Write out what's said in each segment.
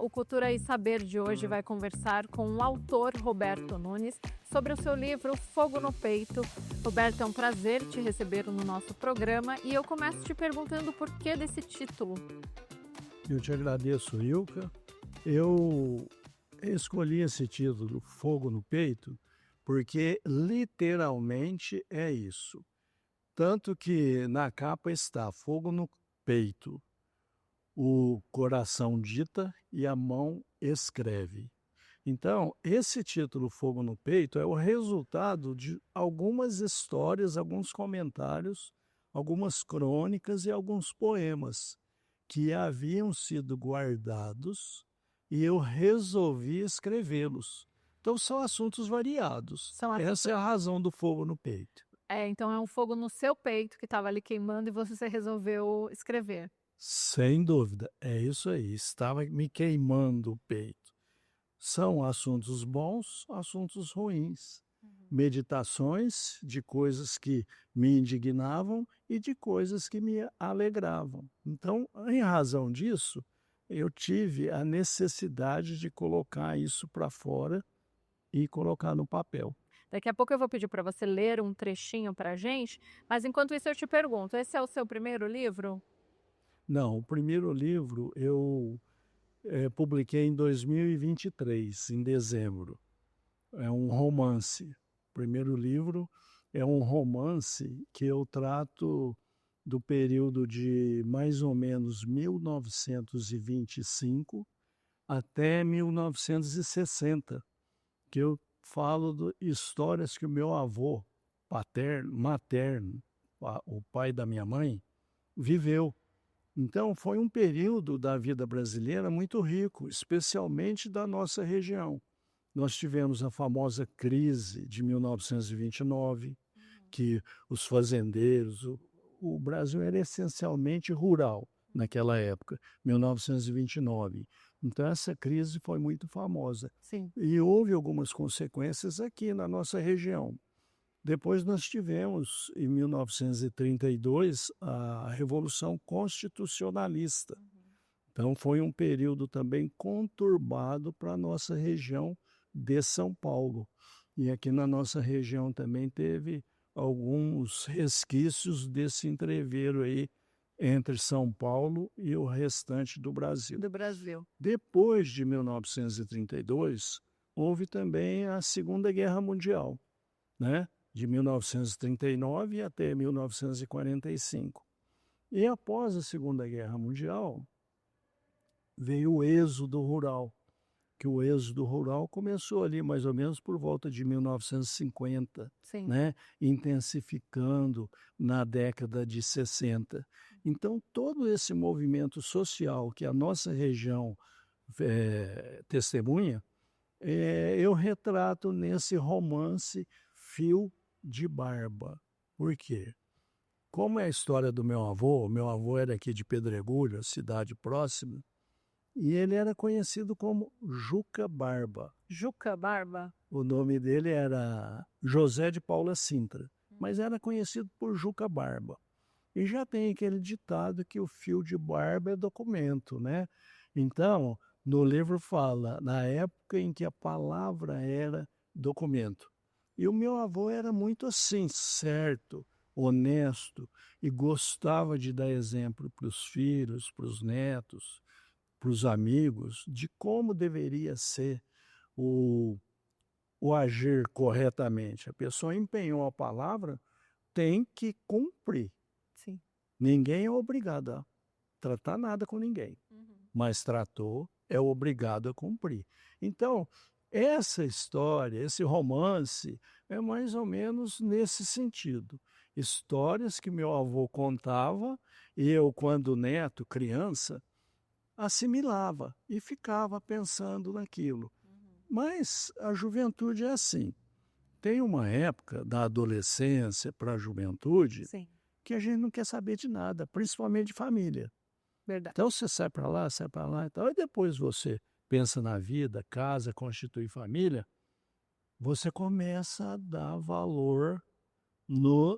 o Cultura e Saber de hoje vai conversar com o autor Roberto Nunes sobre o seu livro Fogo no Peito. Roberto, é um prazer te receber no nosso programa e eu começo te perguntando por que desse título. Eu te agradeço, Ilka. Eu escolhi esse título, Fogo no Peito, porque literalmente é isso. Tanto que na capa está Fogo no Peito, o coração dita e a mão escreve. Então, esse título Fogo no Peito é o resultado de algumas histórias, alguns comentários, algumas crônicas e alguns poemas que haviam sido guardados e eu resolvi escrevê-los. Então, são assuntos variados. Essa é a razão do Fogo no Peito. Então é um fogo no seu peito que estava ali queimando e você resolveu escrever. Sem dúvida, é isso aí. Estava me queimando o peito. São assuntos bons, assuntos ruins. Meditações de coisas que me indignavam e de coisas que me alegravam. Então, em razão disso, eu tive a necessidade de colocar isso para fora e colocar no papel. Daqui a pouco eu vou pedir para você ler um trechinho para a gente, mas enquanto isso eu te pergunto, esse é o seu primeiro livro? Não, o primeiro livro eu publiquei em 2023, em dezembro. É um romance. O primeiro livro é um romance que eu trato do período de mais ou menos 1925 até 1960, que eu falo de histórias que o meu avô materno, o pai da minha mãe, viveu. Então, foi um período da vida brasileira muito rico, especialmente da nossa região. Nós tivemos a famosa crise de 1929, que os fazendeiros, o Brasil era essencialmente rural naquela época, 1929. Então, essa crise foi muito famosa. Sim. E houve algumas consequências aqui na nossa região. Depois nós tivemos, em 1932, a Revolução Constitucionalista. Então, foi um período também conturbado para a nossa região de São Paulo. E aqui na nossa região também teve alguns resquícios desse entreveiro aí entre São Paulo e o restante do Brasil. Do Brasil. Depois de 1932, houve também a Segunda Guerra Mundial, né? De 1939 até 1945. E após a Segunda Guerra Mundial, veio o êxodo rural, que o êxodo rural começou ali mais ou menos por volta de 1950, Sim. né? Intensificando na década de 60. Então, todo esse movimento social que a nossa região testemunha, eu retrato nesse romance Fio de Barba. Por quê? Como é a história do meu avô era aqui de Pedregulho, cidade próxima, e ele era conhecido como Juca Barba. Juca Barba? O nome dele era José de Paula Sintra, mas era conhecido por Juca Barba. E já tem aquele ditado que o fio de barba é documento, né? Então, no livro fala, na época em que a palavra era documento. E o meu avô era muito assim, certo, honesto, e gostava de dar exemplo para os filhos, para os netos, para os amigos, de como deveria ser o agir corretamente. A pessoa empenhou a palavra, tem que cumprir. Sim. Ninguém é obrigado a tratar nada com ninguém, mas tratou, é obrigado a cumprir. Então, essa história, esse romance, é mais ou menos nesse sentido. Histórias que meu avô contava e eu, quando neto, criança, assimilava e ficava pensando naquilo. Mas a juventude é assim. Tem uma época da adolescência para a juventude Sim. que a gente não quer saber de nada, principalmente de família. Verdade. Então você sai para lá, então, e depois você pensa na vida, casa, constitui família, você começa a dar valor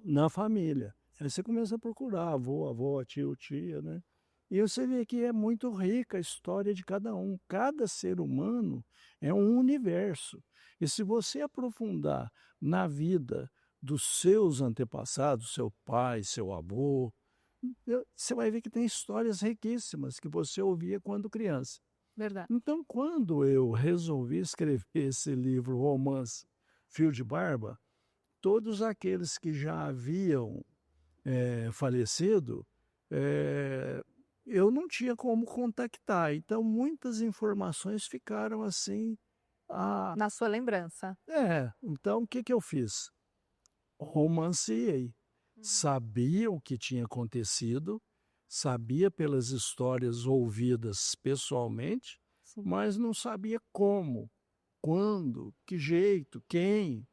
na família. Aí você começa a procurar avô, avó, tio, tia, né? E você vê que é muito rica a história de cada um. Cada ser humano é um universo. E se você aprofundar na vida dos seus antepassados, seu pai, seu avô, você vai ver que tem histórias riquíssimas que você ouvia quando criança. Verdade. Então, quando eu resolvi escrever esse livro, Romance Fio de Barba, todos aqueles que já haviam falecido, eh, eu não tinha como contactar. Então, muitas informações ficaram assim. Ah, Na sua lembrança. então o que que eu fiz? Romancei. Uhum. Sabia o que tinha acontecido, sabia pelas histórias ouvidas pessoalmente, Sim. mas não sabia como, quando, que jeito, quem.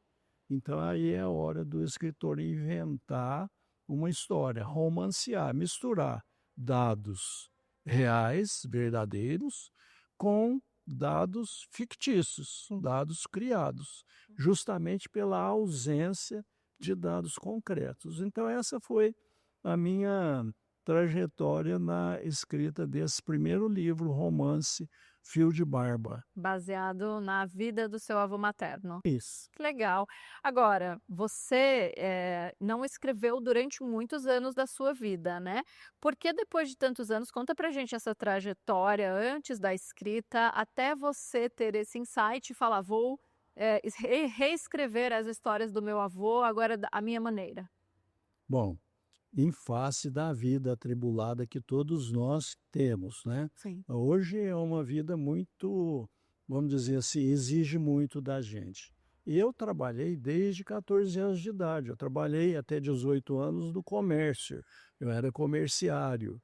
Então aí é a hora do escritor inventar uma história, romancear, misturar dados reais, verdadeiros, com dados fictícios, dados criados, justamente pela ausência de dados concretos. Então essa foi a minha trajetória na escrita desse primeiro livro, Romance Fio de Barba. Baseado na vida do seu avô materno. Isso. Que legal. Agora, você, não escreveu durante muitos anos da sua vida, né. Por que depois de tantos anos conta pra gente essa trajetória antes da escrita, até você ter esse insight e falar: "Vou, reescrever as histórias do meu avô agora da a minha maneira". Bom, em face da vida atribulada que todos nós temos, né. Sim. Hoje é uma vida muito, vamos dizer assim, exige muito da gente. E eu trabalhei desde 14 anos de idade, eu trabalhei até 18 anos no comércio, eu era comerciário,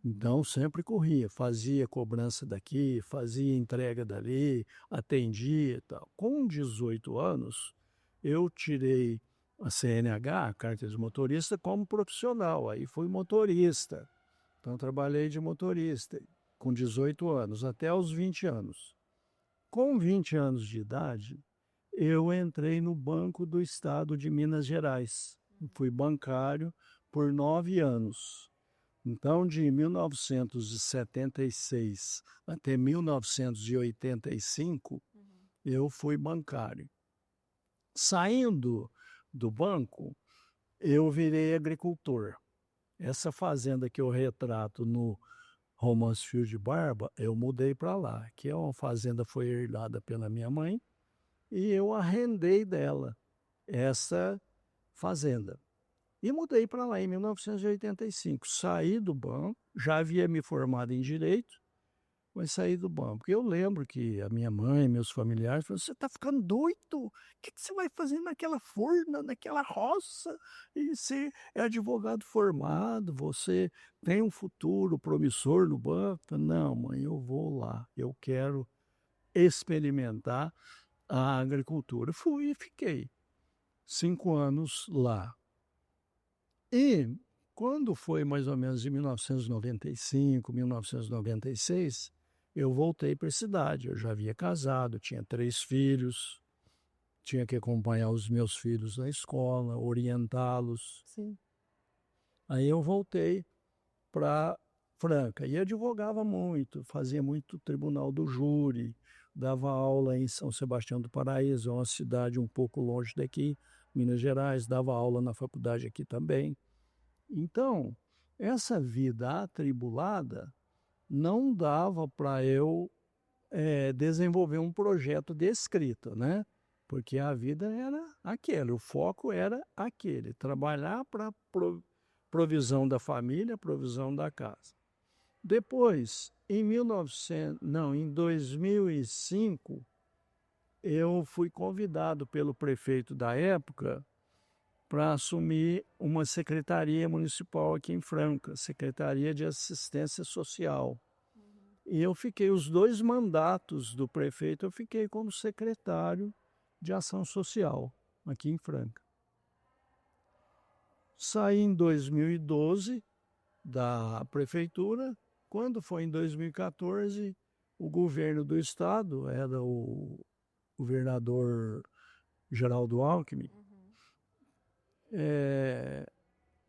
então sempre corria, fazia cobrança daqui, fazia entrega dali, atendia e tal. Com 18 anos, eu tirei a CNH, a carta de motorista, como profissional, aí fui motorista. Então trabalhei de motorista com 18 anos, até os 20 anos. Com 20 anos de idade, eu entrei no Banco do Estado de Minas Gerais. Fui bancário por 9 anos. Então, de 1976 até 1985, eu fui bancário. Saindo do banco, eu virei agricultor. Essa fazenda que eu retrato no Romance Fio de Barba, eu mudei para lá, que é uma fazenda foi herdada pela minha mãe e eu arrendei dela essa fazenda. E mudei para lá em 1985. Saí do banco, já havia me formado em direito, mas saí do banco. Eu lembro que a minha mãe, meus familiares falaram: "Você está ficando doido? O que que você vai fazer naquela forna, naquela roça? E você é advogado formado, você tem um futuro promissor no banco". Eu falei: "Não, mãe, eu vou lá, eu quero experimentar a agricultura". Fui e fiquei 5 anos lá. E quando foi mais ou menos em 1995, 1996, eu voltei para a cidade. Eu já havia casado, tinha 3 filhos, tinha que acompanhar os meus filhos na escola, orientá-los. Sim. Aí eu voltei para Franca e advogava muito, fazia muito tribunal do júri, dava aula em São Sebastião do Paraíso, é uma cidade um pouco longe daqui, Minas Gerais, dava aula na faculdade aqui também. Então, essa vida atribulada não dava para eu, desenvolver um projeto de escrita, né, porque a vida era aquele, o foco era aquele, trabalhar para provisão da família, provisão da casa. Depois, em 1900 não, em 2005, eu fui convidado pelo prefeito da época para assumir uma secretaria municipal aqui em Franca, Secretaria de Assistência Social. E eu fiquei os 2 mandatos do prefeito, eu fiquei como secretário de Ação Social aqui em Franca. Saí em 2012 da prefeitura, quando foi em 2014, o governo do estado, era o governador Geraldo Alckmin, Uhum. eh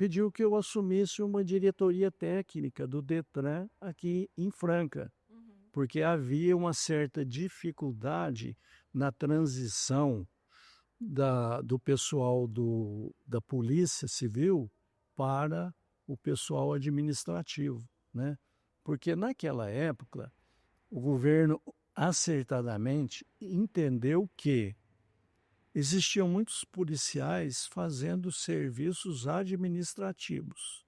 pediu que eu assumisse uma diretoria técnica do Detran aqui em Franca, porque havia uma certa dificuldade na transição do pessoal da Polícia Civil para o pessoal administrativo, né? Porque naquela época o governo acertadamente entendeu que existiam muitos policiais fazendo serviços administrativos.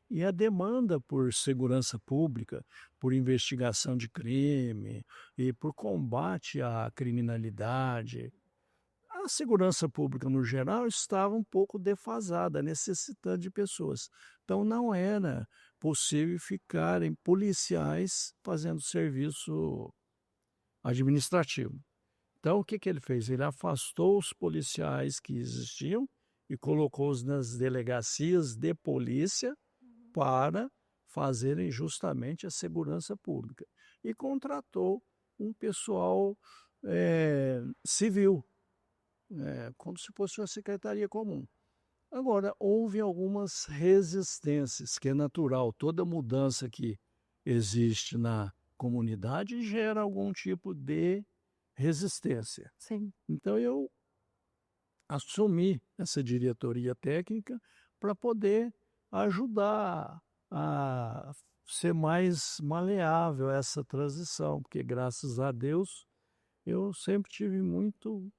E a demanda por segurança pública, por investigação de crime e por combate à criminalidade, a segurança pública no geral estava um pouco defasada, necessitando de pessoas. Então não era possível ficarem policiais fazendo serviço administrativo. Então, o que ele fez? Ele afastou os policiais que existiam e colocou-os nas delegacias de polícia para fazerem justamente a segurança pública. E contratou um pessoal civil, como se fosse uma secretaria comum. Agora, houve algumas resistências, que é natural. Toda mudança que existe na comunidade gera algum tipo de resistência. Sim. Então, eu assumi essa diretoria técnica para poder ajudar a ser mais maleável essa transição, porque, graças a Deus, eu sempre tive muito,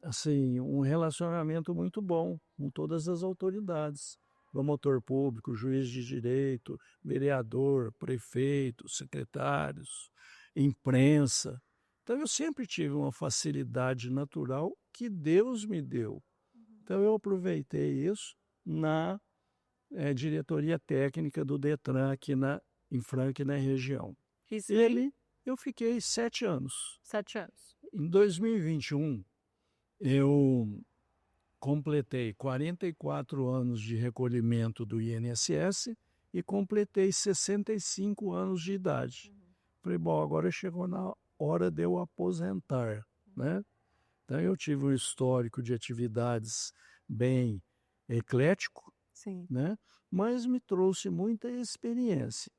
assim, um relacionamento muito bom com todas as autoridades, promotor público, juiz de direito, vereador, prefeito, secretários, imprensa. Então, eu sempre tive uma facilidade natural que Deus me deu. Então, eu aproveitei isso na diretoria técnica do Detran aqui em Franca e na região. Isso Eu fiquei 7 anos. 7 anos. Em 2021, eu completei 44 anos de recolhimento do INSS e completei 65 anos de idade. Falei, bom, agora chegou na hora de eu aposentar, né? Então, eu tive um histórico de atividades bem eclético, Sim. né? Mas me trouxe muita experiência.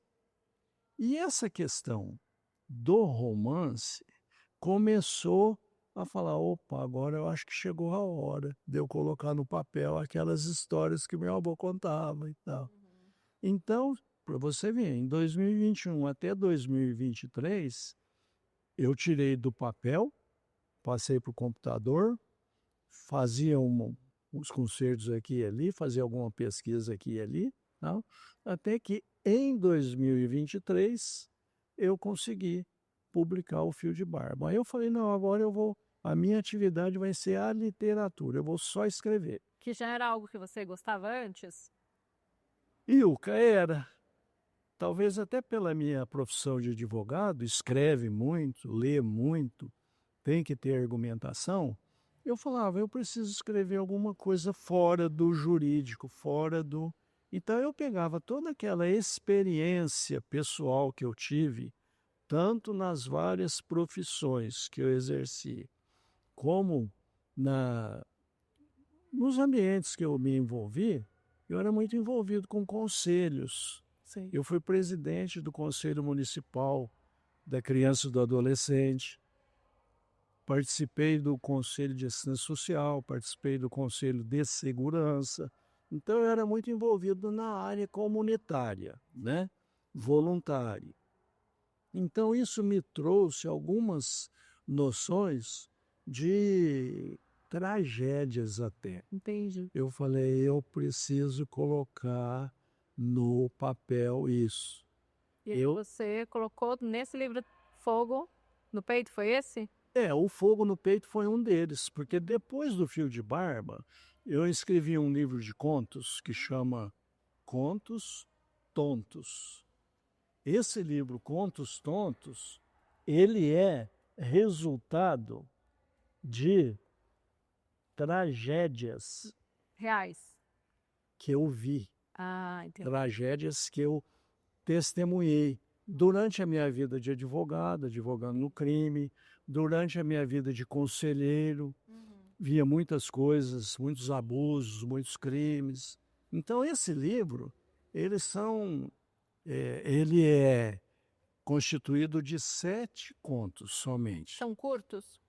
E essa questão do romance começou a falar, opa, agora eu acho que chegou a hora de eu colocar no papel aquelas histórias que meu avô contava e tal. Então, para você ver, em 2021 até 2023, eu tirei do papel, passei para o computador, fazia uns concertos aqui e ali, fazia alguma pesquisa aqui e ali, tá? Até que em 2023 eu consegui publicar o Fio de Barba. Aí eu falei, não, agora a minha atividade vai ser a literatura, eu vou só escrever. Que já era algo que você gostava antes? Ilka, era. Talvez até pela minha profissão de advogado, escreve muito, lê muito, tem que ter argumentação. Eu falava, eu preciso escrever alguma coisa fora do jurídico, fora do... Então eu pegava toda aquela experiência pessoal que eu tive, tanto nas várias profissões que eu exerci, como nos ambientes que eu me envolvi, eu era muito envolvido com conselhos. Sim. Eu fui presidente do Conselho Municipal da Criança e do Adolescente, participei do Conselho de Assistência Social, participei do Conselho de Segurança. Então, eu era muito envolvido na área comunitária, né? Voluntário. Então, isso me trouxe algumas noções de tragédias até. Entendi. Eu falei, eu preciso colocar no papel isso. E aí você colocou nesse livro Fogo no Peito, foi esse? O Fogo no Peito foi um deles, porque depois do Fio de Barba, eu escrevi um livro de contos que chama Contos Tontos. Esse livro, Contos Tontos, ele é resultado de tragédias Reais. que eu vi, Ah, entendi. tragédias que eu testemunhei durante a minha vida de advogado, advogando no crime, durante a minha vida de conselheiro, via muitas coisas, muitos abusos, muitos crimes. Então, esse livro, ele é constituído de 7 contos somente, São curtos?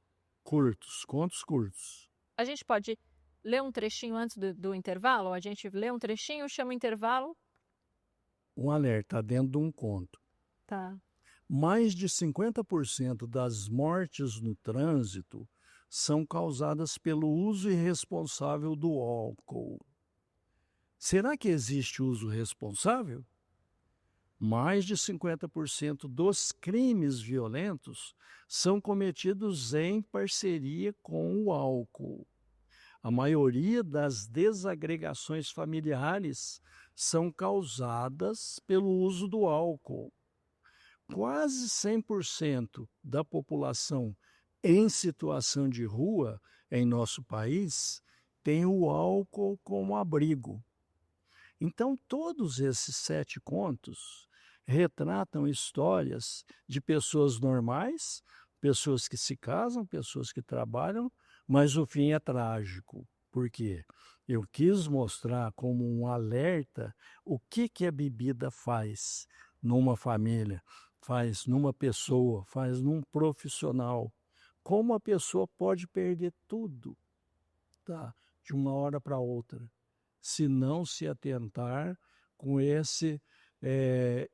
curtos, contos curtos. A gente pode ler um trechinho antes do intervalo? A gente lê um trechinho, chama o intervalo? Um alerta dentro de um conto. Tá. Mais de 50% das mortes no trânsito são causadas pelo uso irresponsável do álcool. Será que existe uso responsável? Mais de 50% dos crimes violentos são cometidos em parceria com o álcool. A maioria das desagregações familiares são causadas pelo uso do álcool. Quase 100% da população em situação de rua em nosso país tem o álcool como abrigo. Então, todos esses 7 contos retratam histórias de pessoas normais, pessoas que se casam, pessoas que trabalham, mas o fim é trágico. Por quê? Eu quis mostrar como um alerta o que a bebida faz numa família, faz numa pessoa, faz num profissional. Como a pessoa pode perder tudo, tá? De uma hora para outra, se não se atentar com esse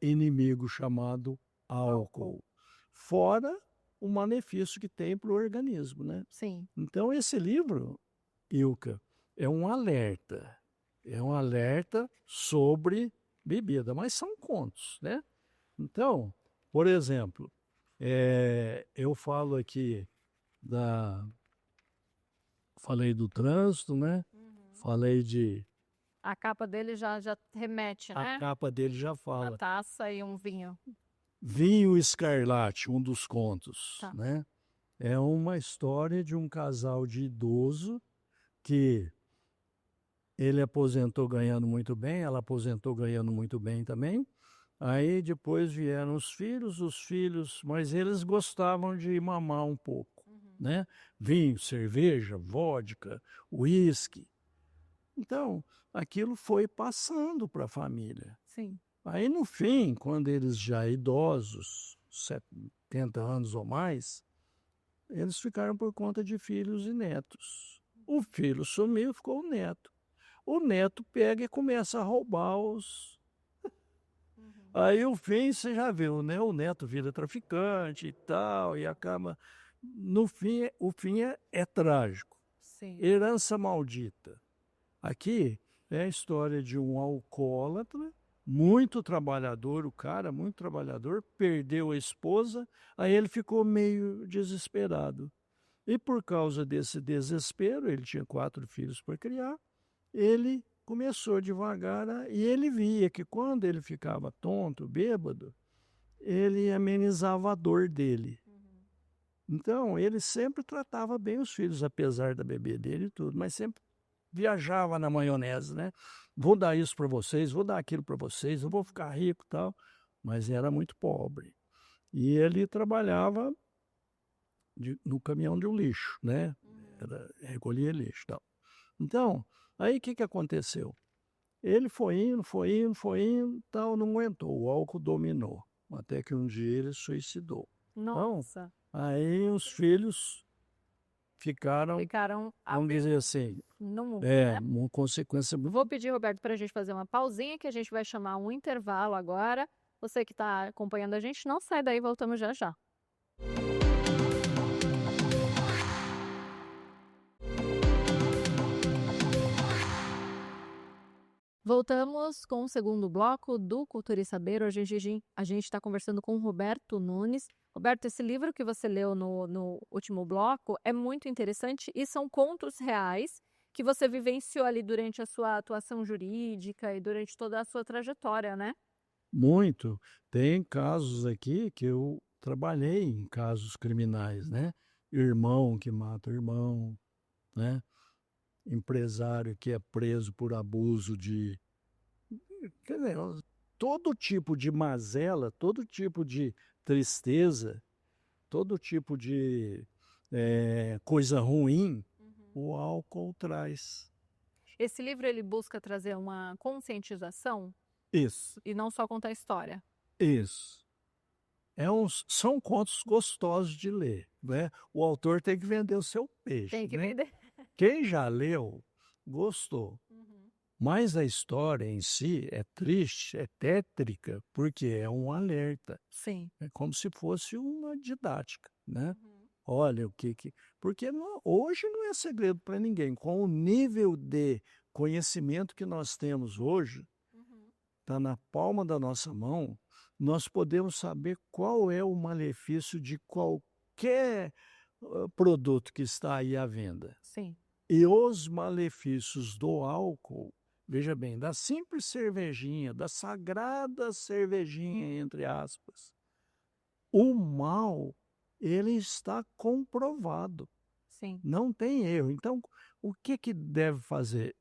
inimigo chamado álcool. Fora o malefício que tem para o organismo, né? Sim. Então, esse livro, Ilka, é um alerta. É um alerta sobre bebida, mas são contos, né? Então, por exemplo, eu falo aqui falei do trânsito, né? Falei de... A capa dele já remete, né? A capa dele já Uma fala. taça e um vinho. Vinho Escarlate, um dos contos, Tá. né? É uma história de um casal de idoso que ele aposentou ganhando muito bem, ela aposentou ganhando muito bem também. Aí depois vieram os filhos, mas eles gostavam de mamar um pouco, né? Vinho, cerveja, vodka, uísque. Então, aquilo foi passando para a família. Sim. Aí, no fim, quando eles já idosos, 70 anos ou mais, eles ficaram por conta de filhos e netos. O filho sumiu, ficou o neto. O neto pega e começa a roubar os... Aí, o fim, você já viu, né? O neto vira traficante e tal, e acaba... No fim, o fim é trágico. Sim. Herança maldita. Aqui é a história de um alcoólatra, muito trabalhador, o cara, muito trabalhador, perdeu a esposa, aí ele ficou meio desesperado. E por causa desse desespero, ele tinha 4 filhos para criar, ele começou devagar, e ele via que quando ele ficava tonto, bêbado, ele amenizava a dor dele. Então, ele sempre tratava bem os filhos, apesar da bebedeira e tudo, mas sempre viajava na maionese, né? Vou dar isso para vocês, vou dar aquilo para vocês, eu vou ficar rico e tal. Mas era muito pobre. E ele trabalhava no caminhão de um lixo, né? Recolhia lixo e tal. Então, aí o que aconteceu? Ele foi indo, tal, não aguentou, o álcool dominou. Até que um dia ele suicidou. Nossa. Então, aí os filhos ficaram, vamos dizer assim, no mundo, né? uma consequência. Vou pedir, Roberto, para a gente fazer uma pausinha, que a gente vai chamar um intervalo agora. Você que está acompanhando a gente, não sai daí, voltamos já já. Voltamos com o segundo bloco do Cultura e Saber. Hoje a gente está conversando com o Roberto Nunes. Roberto, esse livro que você leu no último bloco é muito interessante e são contos reais que você vivenciou ali durante a sua atuação jurídica e durante toda a sua trajetória, né? Muito. Tem casos aqui que eu trabalhei em casos criminais, né? Irmão que mata irmão, né? Empresário que é preso por abuso de... Quer dizer, todo tipo de mazela, todo tipo de tristeza, todo tipo de coisa ruim, o álcool traz. Esse livro ele busca trazer uma conscientização Isso, e não só contar história. isso. São contos gostosos de ler, né? O autor tem que vender o seu peixe, Tem que né? vender. Quem já leu, gostou. Uhum. Mas a história em si é triste, é tétrica, porque é um alerta. Sim. É como se fosse uma didática, né? Uhum. Olha o que. Porque hoje não é segredo para ninguém. Com o nível de conhecimento que nós temos hoje, Uhum. está na palma da nossa mão, nós podemos saber qual é o malefício de qualquer produto que está aí à venda. Sim. E os malefícios do álcool, veja bem, da simples cervejinha, da sagrada cervejinha, entre aspas, o mal, ele está comprovado, Sim. não tem erro. Então, o que deve fazer?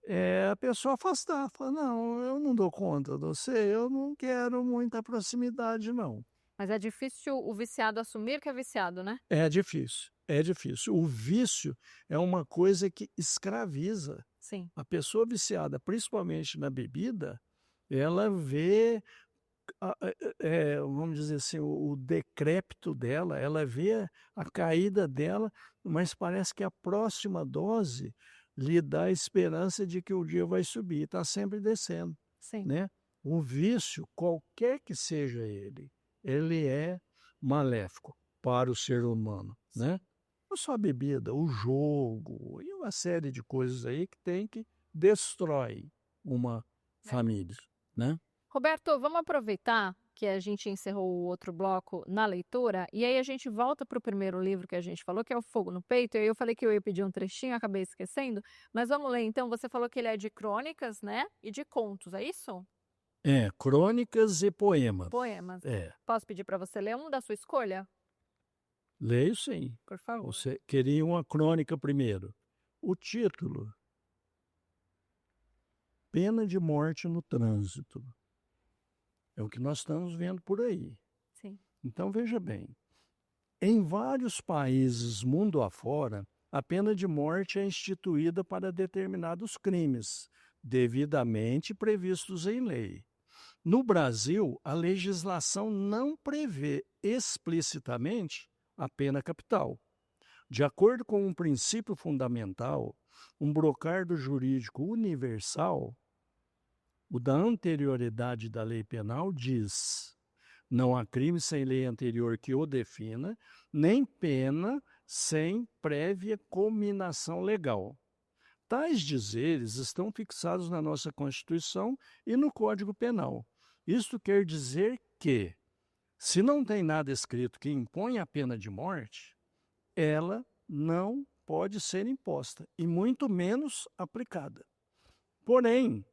É a pessoa afastar, falar: "Não, eu não dou conta de você, eu não quero muita proximidade não". Mas é difícil o viciado assumir que é viciado, né? É difícil, é difícil. O vício é uma coisa que escraviza. Sim. A pessoa viciada, principalmente na bebida, ela vê vamos dizer assim, o decrépito dela, ela vê a caída dela, mas parece que a próxima dose lhe dá a esperança de que o dia vai subir, está sempre descendo, Sim. né. O vício, qualquer que seja ele é maléfico para o ser humano, né. Não só a bebida, o jogo e uma série de coisas aí que destrói uma família, né. Roberto, vamos aproveitar que a gente encerrou o outro bloco na leitura e aí a gente volta para o primeiro livro que a gente falou, que é O Fogo no Peito. E aí eu falei que eu ia pedir um trechinho, acabei esquecendo. Mas vamos ler então. Você falou que ele é de crônicas, né? E de contos, é isso? É, crônicas e poemas. Poemas. É, Posso pedir para você ler um da sua escolha? leio sim. Por favor. Você queria uma crônica primeiro. O título: Pena de morte no trânsito. É o que nós estamos vendo por aí. Sim. Então veja bem, em vários países mundo afora, a pena de morte é instituída para determinados crimes, devidamente previstos em lei. No Brasil, a legislação não prevê explicitamente a pena capital. De acordo com um princípio fundamental, um brocardo jurídico universal, o da anterioridade da lei penal diz: não há crime sem lei anterior que o defina, nem pena sem prévia cominação legal. Tais dizeres estão fixados na nossa Constituição e no Código Penal. Isto quer dizer que, se não tem nada escrito que impõe a pena de morte, ela não pode ser imposta, e muito menos aplicada. Porém,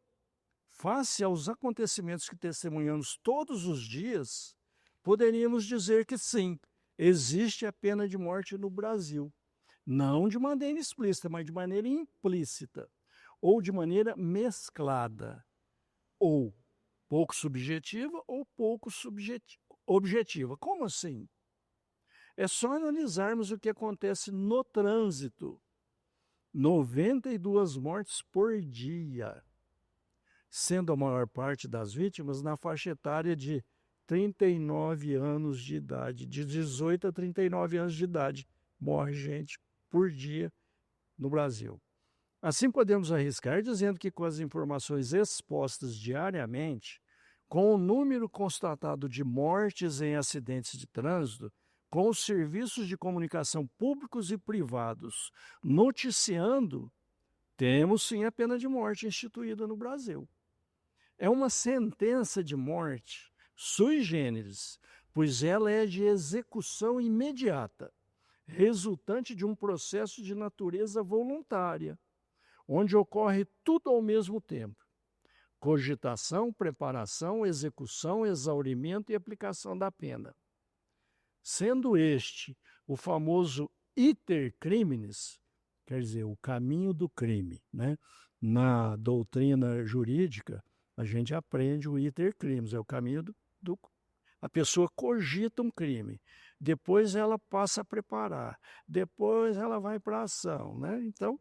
face aos acontecimentos que testemunhamos todos os dias, poderíamos dizer que sim, existe a pena de morte no Brasil. Não de maneira explícita, mas de maneira implícita, ou de maneira mesclada, ou pouco subjetiva ou pouco objetiva. Como assim? É só analisarmos o que acontece no trânsito. 92 mortes por dia, sendo a maior parte das vítimas na faixa etária de 39 anos de idade, de 18 a 39 anos de idade. Morre gente por dia no Brasil. Assim, podemos arriscar dizendo que, com as informações expostas diariamente, com o número constatado de mortes em acidentes de trânsito, com os serviços de comunicação públicos e privados noticiando, temos sim a pena de morte instituída no Brasil. É uma sentença de morte sui generis, pois ela é de execução imediata, resultante de um processo de natureza voluntária, onde ocorre tudo ao mesmo tempo: cogitação, preparação, execução, exaurimento e aplicação da pena. Sendo este o famoso iter criminis, quer dizer, o caminho do crime, né? Na doutrina jurídica, a gente aprende o iter criminis, é o caminho do a pessoa cogita um crime, depois ela passa a preparar, depois ela vai para a ação, né? Então,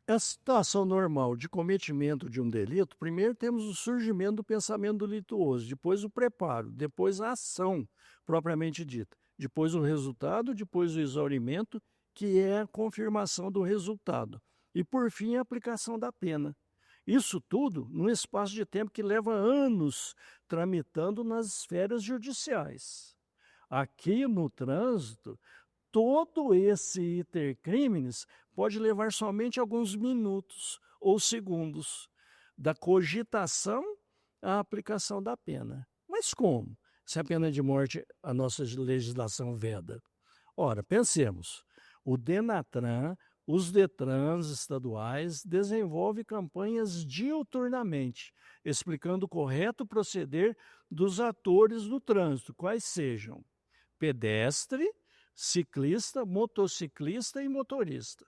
A situação normal de cometimento de um delito, primeiro temos o surgimento do pensamento delituoso, depois o preparo, depois a ação propriamente dita, depois o resultado, depois o exaurimento, que é a confirmação do resultado, e por fim a aplicação da pena. Isso tudo num espaço de tempo que leva anos tramitando nas esferas judiciais. Aqui no trânsito, todo esse iter criminis pode levar somente alguns minutos ou segundos, da cogitação à aplicação da pena. Mas como? Se a pena de morte a nossa legislação veda. Ora, pensemos, o Denatran, os Detrans estaduais desenvolvem campanhas diuturnamente, explicando o correto proceder dos atores do trânsito, quais sejam pedestre, ciclista, motociclista e motorista,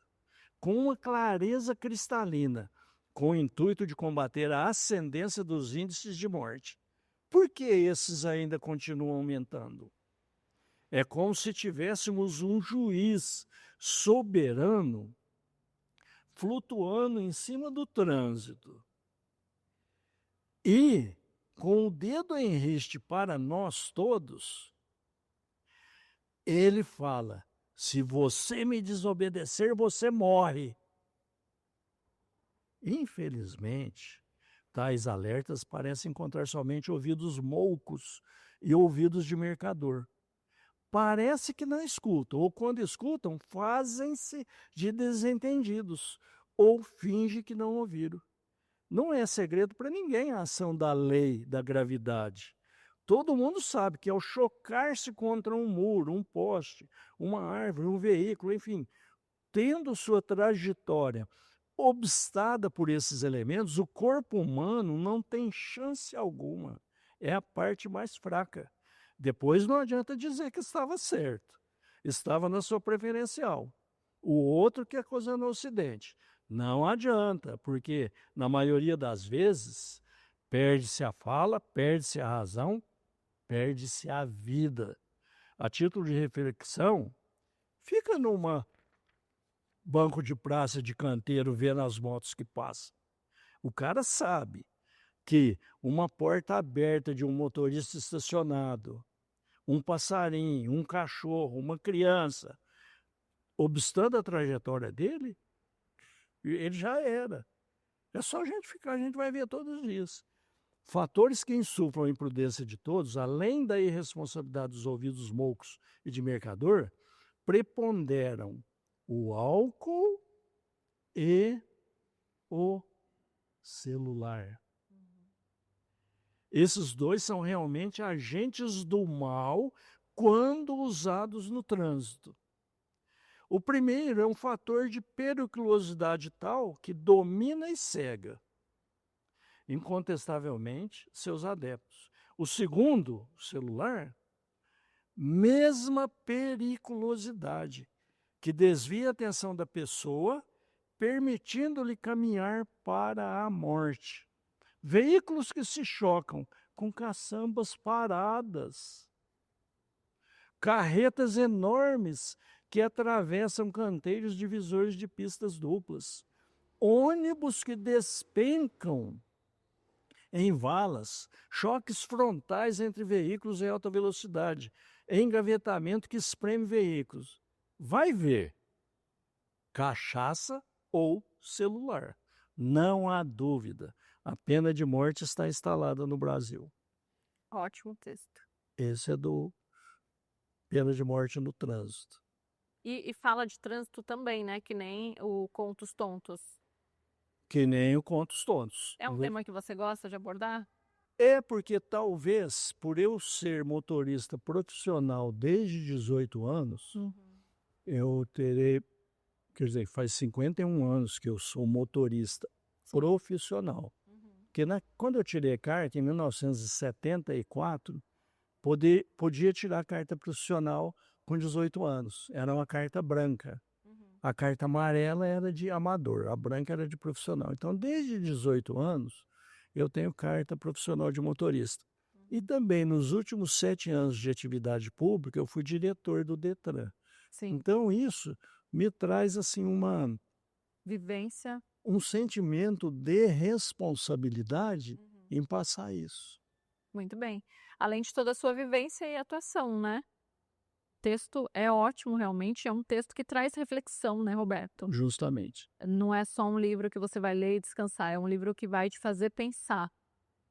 com uma clareza cristalina, com o intuito de combater a ascendência dos índices de morte. Por que esses ainda continuam aumentando? É como se tivéssemos um juiz soberano flutuando em cima do trânsito e, com o dedo em riste para nós todos, ele fala: se você me desobedecer, você morre. Infelizmente, tais alertas parecem encontrar somente ouvidos moucos e ouvidos de mercador. Parece que não escutam, ou quando escutam, fazem-se de desentendidos, ou fingem que não ouviram. Não é segredo para ninguém a ação da lei da gravidade. Todo mundo sabe que ao chocar-se contra um muro, um poste, uma árvore, um veículo, enfim, tendo sua trajetória obstada por esses elementos, o corpo humano não tem chance alguma. É a parte mais fraca. Depois não adianta dizer que estava certo. Estava na sua preferencial. O outro que acusando o acidente. Não adianta, porque na maioria das vezes perde-se a fala, perde-se a razão, perde-se a vida. A título de reflexão, fica numa banco de praça de canteiro vendo as motos que passam. O cara sabe que uma porta aberta de um motorista estacionado, um passarinho, um cachorro, uma criança, obstando a trajetória dele, ele já era. É só a gente vai ver todos os dias. Fatores que insuflam a imprudência de todos, além da irresponsabilidade dos ouvidos moucos e de mercador, preponderam o álcool e o celular. Esses dois são realmente agentes do mal quando usados no trânsito. O primeiro é um fator de periculosidade tal que domina e cega, incontestavelmente, seus adeptos. O segundo, o celular, mesma periculosidade, que desvia a atenção da pessoa, permitindo-lhe caminhar para a morte. Veículos que se chocam com caçambas paradas. Carretas enormes que atravessam canteiros divisores de pistas duplas. Ônibus que despencam em valas, choques frontais entre veículos em alta velocidade, engavetamento que espreme veículos. Vai ver, cachaça ou celular. Não há dúvida. A pena de morte está instalada no Brasil. Ótimo texto. Esse é do pena de morte no trânsito. E fala de trânsito também, né? Que nem o Contos Tontos. Que nem o Contos Tontos. É um tema que você gosta de abordar? É porque talvez, por eu ser motorista profissional desde 18 anos, eu terei, quer dizer, faz 51 anos que eu sou motorista profissional. Porque quando eu tirei a carta, em 1974, podia tirar a carta profissional com 18 anos. Era uma carta branca. A carta amarela era de amador, a branca era de profissional. Então, desde 18 anos, eu tenho carta profissional de motorista. E também, nos últimos 7 anos de atividade pública, eu fui diretor do Detran. Sim. Então, isso me traz assim vivência. um sentimento de responsabilidade em passar isso. Muito bem. Além de toda a sua vivência e atuação, né? O texto é ótimo, realmente. É um texto que traz reflexão, né, Roberto? Justamente. Não é só um livro que você vai ler e descansar, é um livro que vai te fazer pensar.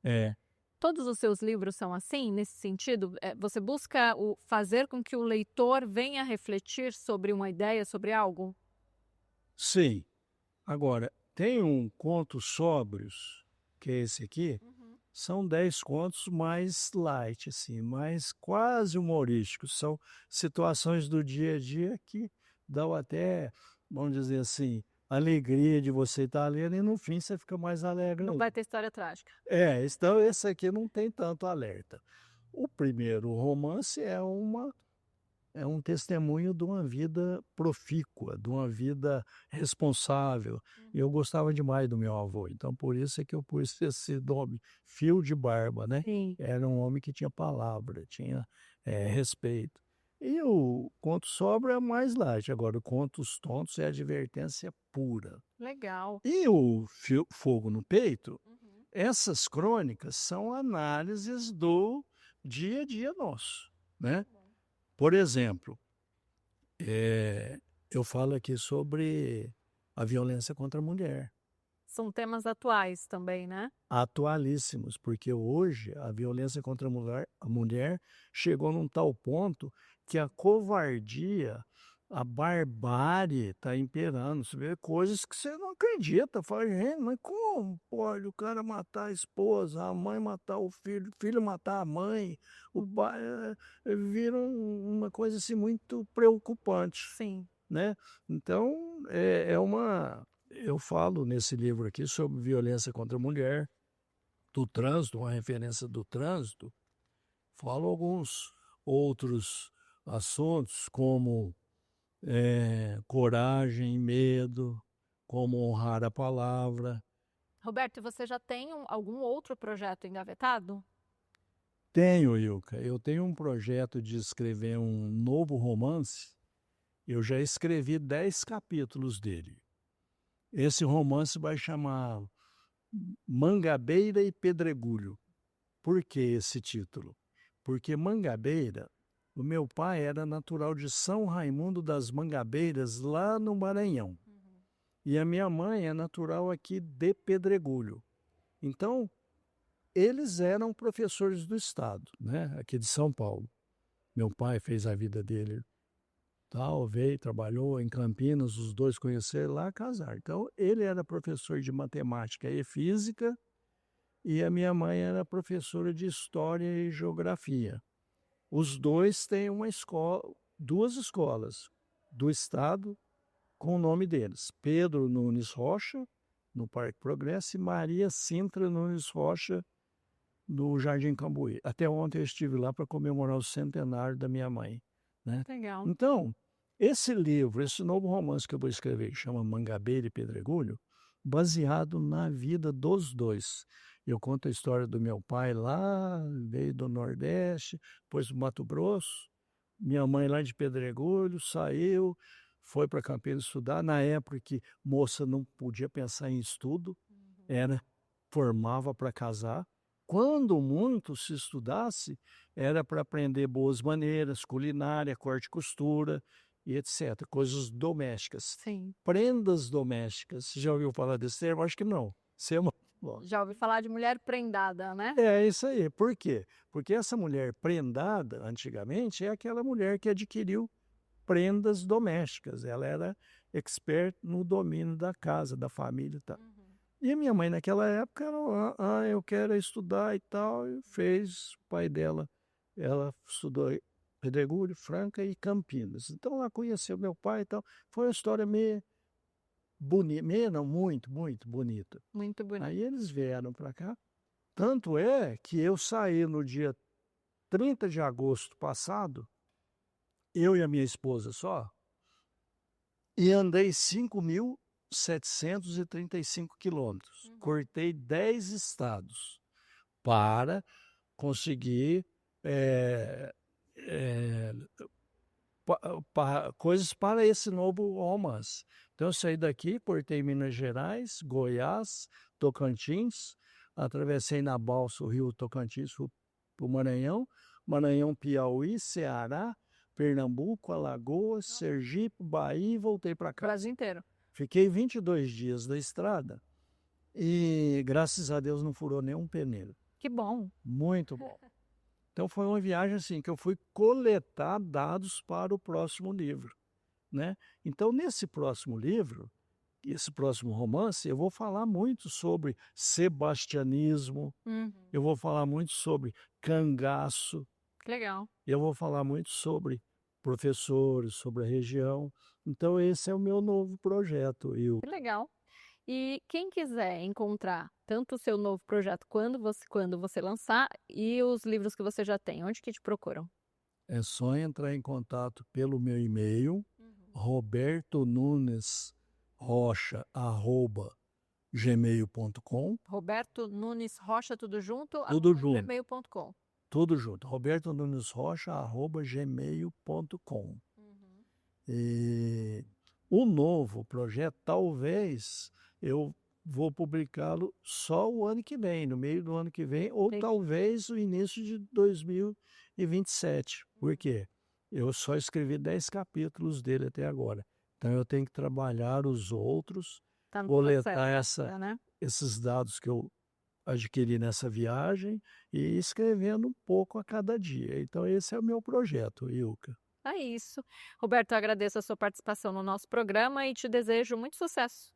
É. Todos os seus livros são assim, nesse sentido? Você busca fazer com que o leitor venha refletir sobre uma ideia, sobre algo? Sim. Agora, tem um Contos Sóbrios, que é esse aqui, são 10 contos mais light, assim, mais quase humorísticos. São situações do dia a dia que dão até, vamos dizer assim, alegria de você estar lendo e no fim você fica mais alegre Não ainda. vai ter história trágica. Então esse aqui não tem tanto alerta. O primeiro romance é um testemunho de uma vida profícua, de uma vida responsável. Eu gostava demais do meu avô, então por isso é que eu pus esse nome, Fio de Barba, né? Sim. Era um homem que tinha palavra, tinha respeito. E o Conto Sobra é mais light, agora o Contos Tontos é advertência pura. Legal. E o Fogo no Peito, essas crônicas são análises do dia a dia nosso, né? Por exemplo, eu falo aqui sobre a violência contra a mulher. São temas atuais também, né? Atualíssimos, porque hoje a violência contra a mulher chegou num tal ponto que a covardia, a barbárie está imperando. Você vê coisas que você não acredita. Fala, gente, mas como pode o cara matar a esposa, a mãe matar o filho matar a mãe? O pai vira uma coisa assim muito preocupante, Sim. né? Então, eu falo nesse livro aqui sobre violência contra a mulher, do trânsito, uma referência do trânsito. Falo alguns outros assuntos, como coragem, medo, como honrar a palavra. Roberto, você já tem algum outro projeto engavetado? Tenho, Ilka, eu tenho um projeto de escrever um novo romance. Eu já escrevi 10 capítulos dele. Esse romance vai chamar Mangabeira e Pedregulho. Por que esse título? Porque Mangabeira, o meu pai era natural de São Raimundo das Mangabeiras, lá no Maranhão. E a minha mãe é natural aqui de Pedregulho. Então, eles eram professores do estado, né? Aqui de São Paulo. Meu pai fez a vida dele, veio, trabalhou em Campinas, os dois conheceram lá, casaram. Então, ele era professor de matemática e física, e a minha mãe era professora de história e geografia. Os dois têm uma escola, 2 escolas do estado com o nome deles: Pedro Nunes Rocha, no Parque Progresso, e Maria Sintra Nunes Rocha, no Jardim Cambuí. Até ontem eu estive lá para comemorar o centenário da minha mãe, né? Legal. Então, esse livro, esse novo romance que eu vou escrever, que chama Mangabeira e Pedregulho, baseado na vida dos dois. Eu conto a história do meu pai lá, veio do Nordeste, depois do Mato Grosso. Minha mãe lá de Pedregulho, saiu, foi para Campinas estudar. Na época que moça não podia pensar em estudo, formava para casar. Quando muito se estudasse, era para aprender boas maneiras, culinária, corte e costura e etc. Coisas domésticas. Sim. Prendas domésticas. Você já ouviu falar desse termo? Acho que não. Já ouvi falar de mulher prendada, né? É isso aí. Por quê? Porque essa mulher prendada, antigamente, é aquela mulher que adquiriu prendas domésticas. Ela era expert no domínio da casa, da família e tal. E a minha mãe, naquela época, eu quero estudar e tal, e fez. O pai dela, ela estudou em Pedregulho, Franca e Campinas. Então, ela conheceu meu pai e tal. Foi uma história meio bonita, meio não, muito, muito bonita. Muito bonito. Aí eles vieram para cá. Tanto é que eu saí no dia 30 de agosto passado, eu e a minha esposa só, e andei 5.735 quilômetros. Cortei 10 estados para conseguir coisas para esse novo romance. Então eu saí daqui, portei em Minas Gerais, Goiás, Tocantins, atravessei na balsa o rio Tocantins para o Maranhão, Maranhão, Piauí, Ceará, Pernambuco, Alagoas, Sergipe, Bahia e voltei para casa. Brasil inteiro. Fiquei 22 dias na estrada e, graças a Deus, não furou nenhum pneu. Que bom. Muito bom. Então foi uma viagem assim que eu fui coletar dados para o próximo livro, né? Então nesse próximo livro, esse próximo romance, eu vou falar muito sobre sebastianismo, eu vou falar muito sobre cangaço, Que legal. eu vou falar muito sobre professores, sobre a região. Então esse é o meu novo projeto, Que legal. E quem quiser encontrar tanto o seu novo projeto quando você lançar e os livros que você já tem, onde que te procuram? É só entrar em contato pelo meu e-mail, robertonunesrocha@gmail.com. Roberto Nunes Rocha, tudo junto? Tudo junto. gmail.com. Tudo junto. robertonunesrocha@gmail.com. E o novo projeto, talvez eu vou publicá-lo só o ano que vem, no meio do ano que vem, ou Entendi. talvez o início de 2027. Por quê? Eu só escrevi 10 capítulos dele até agora. Então eu tenho que trabalhar os outros, Tá no coletar processo, né? esses dados que eu adquiri nessa viagem e escrevendo um pouco a cada dia. Então esse é o meu projeto, Ilka. É isso. Roberto, eu agradeço a sua participação no nosso programa e te desejo muito sucesso.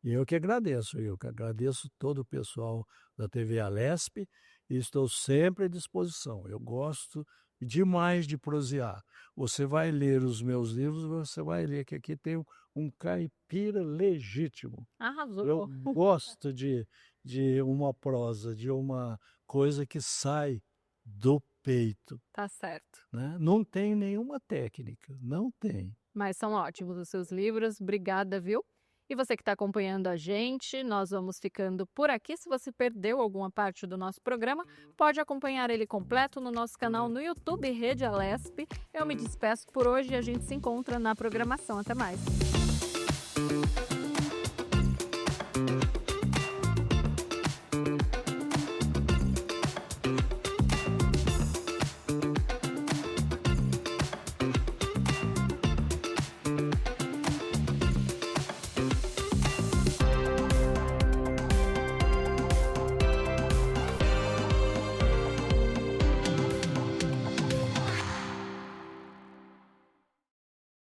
E eu que agradeço, Ilka. Agradeço todo o pessoal da TV Alesp e estou sempre à disposição. Eu gosto demais de prosear. Você vai ler os meus livros, você vai ler que aqui tem um caipira legítimo. Arrasou. Eu gosto de uma prosa, de uma coisa que sai do peito, Tá certo. né? Não tem nenhuma técnica, não tem. Mas são ótimos os seus livros. Obrigada, viu? E você que está acompanhando a gente, nós vamos ficando por aqui. Se você perdeu alguma parte do nosso programa, pode acompanhar ele completo no nosso canal no YouTube Rede Alesp. Eu me despeço por hoje e a gente se encontra na programação. Até mais.